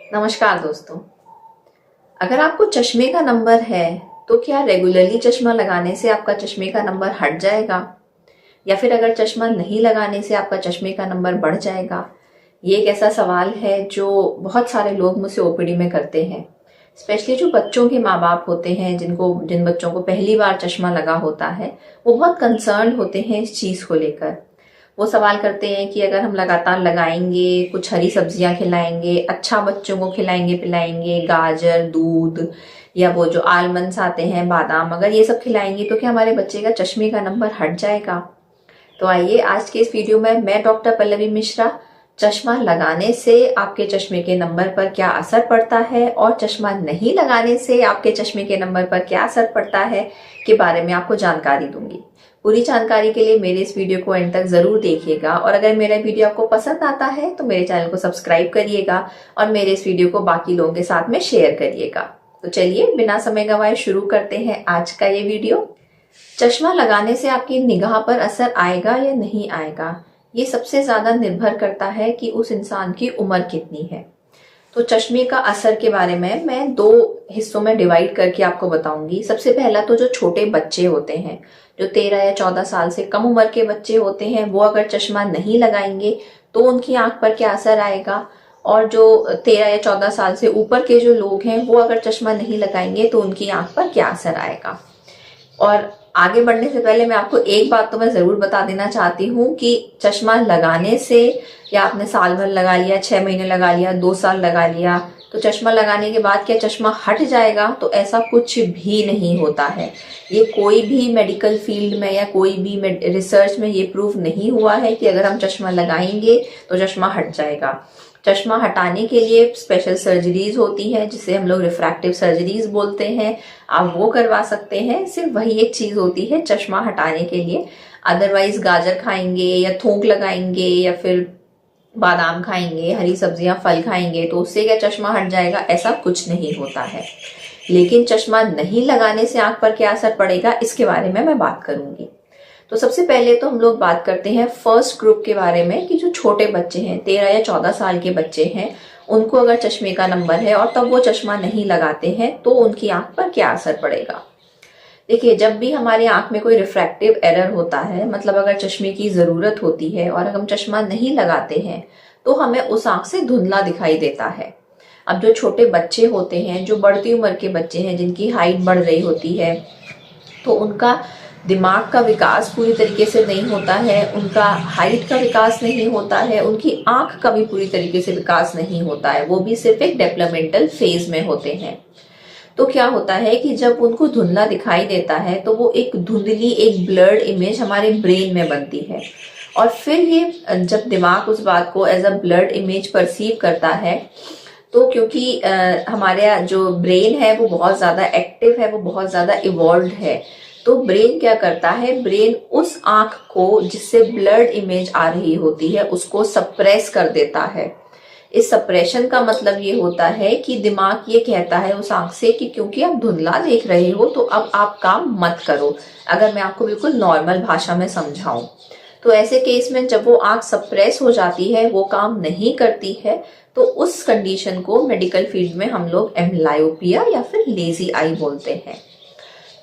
नमस्कार दोस्तों। अगर आपको चश्मे का नंबर है तो क्या रेगुलरली चश्मा लगाने से आपका चश्मे का नंबर हट जाएगा या फिर अगर चश्मा नहीं लगाने से आपका चश्मे का नंबर बढ़ जाएगा? ये एक ऐसा सवाल है जो बहुत सारे लोग मुझसे ओपीडी में करते हैं। स्पेशली जो बच्चों के माँ बाप होते हैं जिन बच्चों को पहली बार चश्मा लगा होता है, वो बहुत कंसर्न होते हैं इस चीज़ को लेकर। वो सवाल करते हैं कि अगर हम लगातार लगाएंगे, कुछ हरी सब्जियां खिलाएंगे, अच्छा बच्चों को खिलाएंगे पिलाएंगे, गाजर, दूध या वो जो आलमंड्स आते हैं, बादाम, अगर ये सब खिलाएंगे तो क्या हमारे बच्चे का चश्मे का नंबर हट जाएगा? तो आइए आज के इस वीडियो में मैं डॉक्टर पल्लवी मिश्रा चश्मा लगाने से आपके चश्मे के नंबर पर क्या असर पड़ता है और चश्मा नहीं लगाने से आपके चश्मे के नंबर पर क्या असर पड़ता है के बारे में आपको जानकारी दूंगी। पूरी जानकारी के लिए मेरे इस वीडियो को एंड तक जरूर देखिएगा और अगर मेरा वीडियो आपको पसंद आता है तो मेरे चैनल को सब्सक्राइब करिएगा और मेरे इस वीडियो को बाकी लोगों के साथ में शेयर करिएगा। तो चलिए बिना समय गंवाए शुरू करते हैं आज का ये वीडियो। चश्मा लगाने से आपकी निगाह पर असर आएगा या नहीं आएगा, ये सबसे ज्यादा निर्भर करता है कि उस इंसान की उम्र कितनी है। तो चश्मे का असर के बारे में मैं दो हिस्सों में डिवाइड करके आपको बताऊंगी। सबसे पहला तो जो छोटे बच्चे होते हैं, जो 13 या 14 साल से कम उम्र के बच्चे होते हैं, वो अगर चश्मा नहीं लगाएंगे तो उनकी आंख पर क्या असर आएगा, और जो 13 या 14 साल से ऊपर के जो लोग हैं वो अगर चश्मा नहीं लगाएंगे तो उनकी आंख पर क्या असर आएगा। और आगे बढ़ने से पहले मैं आपको एक बात तो मैं जरूर बता देना चाहती हूँ कि चश्मा लगाने से, या आपने साल भर लगा लिया, 6 महीने लगा लिया, 2 साल लगा लिया, तो चश्मा लगाने के बाद क्या चश्मा हट जाएगा? तो ऐसा कुछ भी नहीं होता है। ये कोई भी मेडिकल फील्ड में या कोई भी रिसर्च में ये प्रूव नहीं हुआ है कि अगर हम चश्मा लगाएंगे तो चश्मा हट जाएगा। चश्मा हटाने के लिए स्पेशल सर्जरीज होती है जिसे हम लोग रिफ्रैक्टिव सर्जरीज बोलते हैं, आप वो करवा सकते हैं। सिर्फ वही एक चीज होती है चश्मा हटाने के लिए। अदरवाइज गाजर खाएंगे या थूक लगाएंगे या फिर बादाम खाएंगे, हरी सब्जियां, फल खाएंगे तो उससे क्या चश्मा हट जाएगा? ऐसा कुछ नहीं होता है। लेकिन चश्मा नहीं लगाने से आंख पर क्या असर पड़ेगा, इसके बारे में मैं बात करूंगी। तो सबसे पहले तो हम लोग बात करते हैं फर्स्ट ग्रुप के बारे में कि जो छोटे बच्चे हैं, 13 या 14 साल के बच्चे हैं, उनको अगर चश्मे का नंबर है और तब वो चश्मा नहीं लगाते हैं तो उनकी आंख पर क्या असर पड़ेगा। देखिए, जब भी हमारी आंख में कोई रिफ्रैक्टिव एरर होता है, मतलब अगर चश्मे की जरूरत होती है और हम चश्मा नहीं लगाते हैं तो हमें उस आंख से धुंधला दिखाई देता है। अब जो छोटे बच्चे होते हैं, जो बढ़ती उम्र के बच्चे हैं, जिनकी हाइट बढ़ रही होती है, तो उनका दिमाग का विकास पूरी तरीके से नहीं होता है, उनका हाइट का विकास नहीं होता है, उनकी आंख का भी पूरी तरीके से विकास नहीं होता है, वो भी सिर्फ एक डेवलपमेंटल फेज में होते हैं। तो क्या होता है कि जब उनको धुंधला दिखाई देता है तो वो एक धुंधली, एक ब्लर्ड इमेज हमारे ब्रेन में बनती है। और फिर ये जब दिमाग उस बात को as a blurred image perceive करता है, तो क्योंकि हमारे जो ब्रेन है वो बहुत ज्यादा एक्टिव है, वो बहुत ज्यादा इवॉल्व है, तो ब्रेन क्या करता है, ब्रेन उस आंख को जिससे ब्लर्ड इमेज आ रही होती है उसको सप्रेस कर देता है। इस सप्रेशन का मतलब ये होता है कि दिमाग ये कहता है उस आंख से कि क्योंकि आप धुंधला देख रहे हो तो अब आप काम मत करो। अगर मैं आपको बिल्कुल नॉर्मल भाषा में समझाऊं तो ऐसे केस में जब वो आंख सप्रेस हो जाती है, वो काम नहीं करती है, तो उस कंडीशन को मेडिकल फील्ड में हम लोग एम्ब्लायोपिया या फिर लेजी आई बोलते हैं।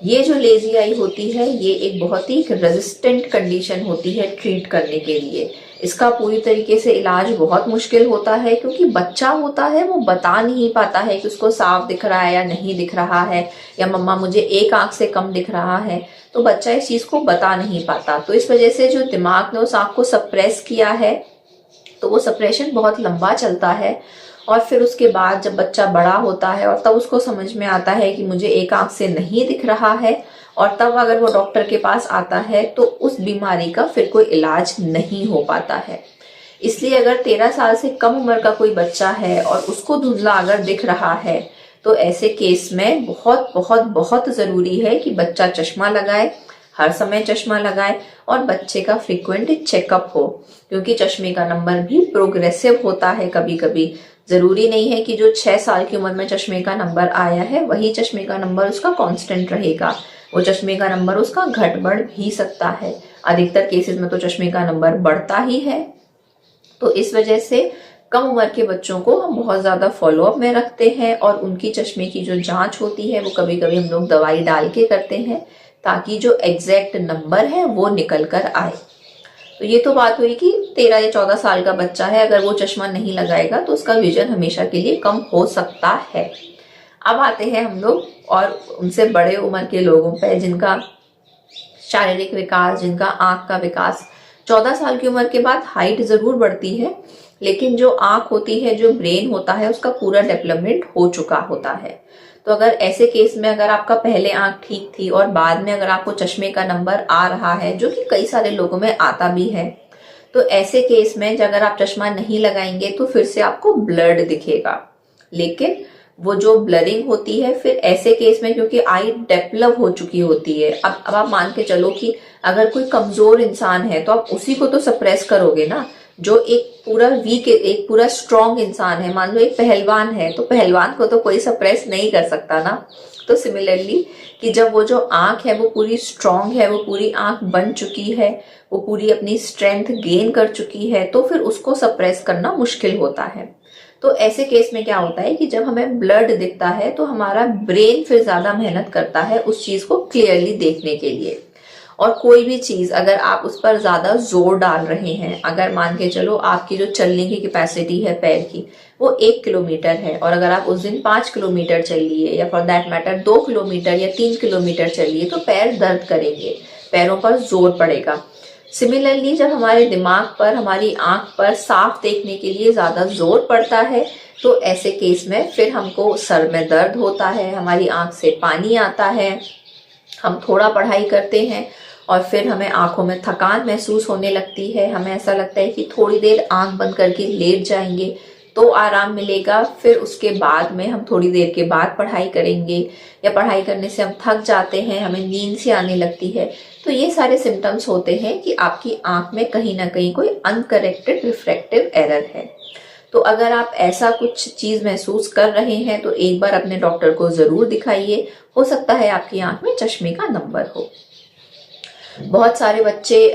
ये जो लेजी आई होती है ये एक बहुत ही रेजिस्टेंट कंडीशन होती है ट्रीट करने के लिए। इसका पूरी तरीके से इलाज बहुत मुश्किल होता है क्योंकि बच्चा होता है वो बता नहीं पाता है कि उसको साफ दिख रहा है या नहीं दिख रहा है, या मम्मा मुझे एक आंख से कम दिख रहा है, तो बच्चा इस चीज को बता नहीं पाता। तो इस वजह से जो दिमाग ने उस आंख को सप्रेस किया है तो वो सप्रेशन बहुत लंबा चलता है। और फिर उसके बाद जब बच्चा बड़ा होता है और तब उसको समझ में आता है कि मुझे एक आंख से नहीं दिख रहा है, और तब अगर वो डॉक्टर के पास आता है तो उस बीमारी का फिर कोई इलाज नहीं हो पाता है। इसलिए अगर 13 साल से कम उम्र का कोई बच्चा है और उसको धुंधला अगर दिख रहा है तो ऐसे केस में बहुत बहुत बहुत जरूरी है कि बच्चा चश्मा लगाए, हर समय चश्मा लगाए, और बच्चे का फ्रीक्वेंट चेकअप हो, क्योंकि चश्मे का नंबर भी प्रोग्रेसिव होता है। कभी कभी जरूरी नहीं है कि जो 6 साल की उम्र में चश्मे का नंबर आया है वही चश्मे का नंबर उसका कांस्टेंट रहेगा। वो चश्मे का नंबर उसका घट बढ़ भी सकता है। अधिकतर केसेस में तो चश्मे का नंबर बढ़ता ही है। तो इस वजह से कम उम्र के बच्चों को हम बहुत ज़्यादा फॉलोअप में रखते हैं और उनकी चश्मे की जो जांच होती है वो कभी कभी हम लोग दवाई डाल के करते हैं ताकि जो एग्जैक्ट नंबर है वो निकल कर आए। तो ये तो बात हुई कि 13 या 14 साल का बच्चा है, अगर वो चश्मा नहीं लगाएगा तो उसका विजन हमेशा के लिए कम हो सकता है। अब आते हैं हम लोग और उनसे बड़े उम्र के लोगों पे जिनका शारीरिक विकास, जिनका आंख का विकास 14 साल की उम्र के बाद हाइट जरूर बढ़ती है, लेकिन जो आंख होती है, जो ब्रेन होता है, उसका पूरा डेवलपमेंट हो चुका होता है। तो अगर ऐसे केस में अगर आपका पहले आंख ठीक थी और बाद में अगर आपको चश्मे का नंबर आ रहा है, जो कि कई सारे लोगों में आता भी है, तो ऐसे केस में अगर आप चश्मा नहीं लगाएंगे तो फिर से आपको ब्लर्ड दिखेगा। लेकिन वो जो ब्लरिंग होती है फिर ऐसे केस में, क्योंकि आई डेवलप हो चुकी होती है। अब आप मान के चलो कि अगर कोई कमजोर इंसान है तो आप उसी को तो सप्रेस करोगे ना। जो एक पूरा वीक, एक पूरा स्ट्रॉन्ग इंसान है, मान लो एक पहलवान है, तो पहलवान को तो कोई सप्रेस नहीं कर सकता ना। तो सिमिलरली कि जब वो जो आंख है वो पूरी स्ट्रॉन्ग है, वो पूरी आंख बन चुकी है, वो पूरी अपनी स्ट्रेंथ गेन कर चुकी है, तो फिर उसको सप्रेस करना मुश्किल होता है। तो ऐसे केस में क्या होता है कि जब हमें ब्लड दिखता है तो हमारा ब्रेन फिर ज्यादा मेहनत करता है उस चीज को क्लियरली देखने के लिए। और कोई भी चीज अगर आप उस पर ज्यादा जोर डाल रहे हैं, अगर मान के चलो आपकी जो चलने की कैपेसिटी है पैर की वो 1 किलोमीटर है और अगर आप उस दिन 5 किलोमीटर चलिए या फॉर दैट मैटर 2 किलोमीटर या 3 किलोमीटर चलिए तो पैर दर्द करेंगे, पैरों पर जोर पड़ेगा। सिमिलरली जब हमारे दिमाग पर, हमारी आंख पर साफ देखने के लिए ज्यादा जोर पड़ता है तो ऐसे केस में फिर हमको सर में दर्द होता है, हमारी आंख से पानी आता है, हम थोड़ा पढ़ाई करते हैं और फिर हमें आंखों में थकान महसूस होने लगती है, हमें ऐसा लगता है कि थोड़ी देर आंख बंद करके लेट जाएंगे तो आराम मिलेगा, फिर उसके बाद में हम थोड़ी देर के बाद पढ़ाई करेंगे या पढ़ाई करने से हम थक जाते हैं, हमें नींद से आने लगती है। तो ये सारे सिम्टम्स होते हैं कि आपकी आंख में कहीं ना कहीं कोई अनकरेक्टेड रिफ्रैक्टिव एरर है। तो अगर आप ऐसा कुछ चीज महसूस कर रहे हैं तो एक बार अपने डॉक्टर को जरूर दिखाइए, हो सकता है आपकी आंख में चश्मे का नंबर हो। बहुत सारे बच्चे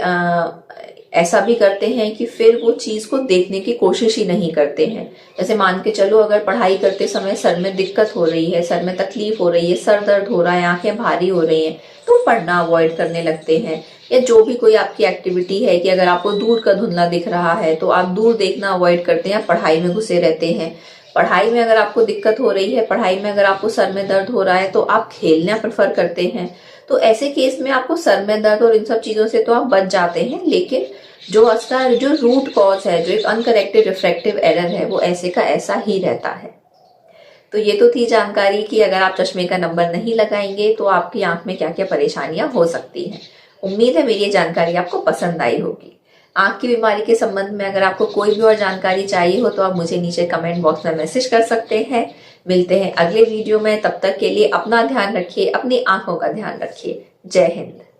ऐसा भी करते हैं कि फिर वो चीज को देखने की कोशिश ही नहीं करते हैं। जैसे मान के चलो अगर पढ़ाई करते समय सर में दिक्कत हो रही है, सर में तकलीफ हो रही है, सर दर्द हो रहा है, आंखें भारी हो रही हैं, तो पढ़ना अवॉइड करने लगते हैं। या जो भी कोई आपकी एक्टिविटी है कि अगर आपको दूर का धुंधला दिख रहा है तो आप दूर देखना अवॉइड करते हैं, पढ़ाई में घुसे रहते हैं। पढ़ाई में अगर आपको दिक्कत हो रही है, पढ़ाई में अगर आपको सर में दर्द हो रहा है तो आप खेलना प्रेफर करते हैं। तो ऐसे केस में आपको सर में दर्द और इन सब चीजों से तो आप बच जाते हैं, लेकिन जो उसका जो रूट कॉज है, जो एक अनकरेक्टेड रिफ्रैक्टिव एरर है, वो ऐसे का ऐसा ही रहता है। तो ये तो थी जानकारी कि अगर आप चश्मे का नंबर नहीं लगाएंगे तो आपकी आंख में क्या क्या परेशानियां हो सकती हैं। उम्मीद है मेरी ये जानकारी आपको पसंद आई होगी। आंख की बीमारी के संबंध में अगर आपको कोई भी और जानकारी चाहिए हो तो आप मुझे नीचे कमेंट बॉक्स में मैसेज कर सकते हैं। मिलते हैं अगले वीडियो में, तब तक के लिए अपना ध्यान रखिए, अपनी आंखों का ध्यान रखिए। जय हिंद।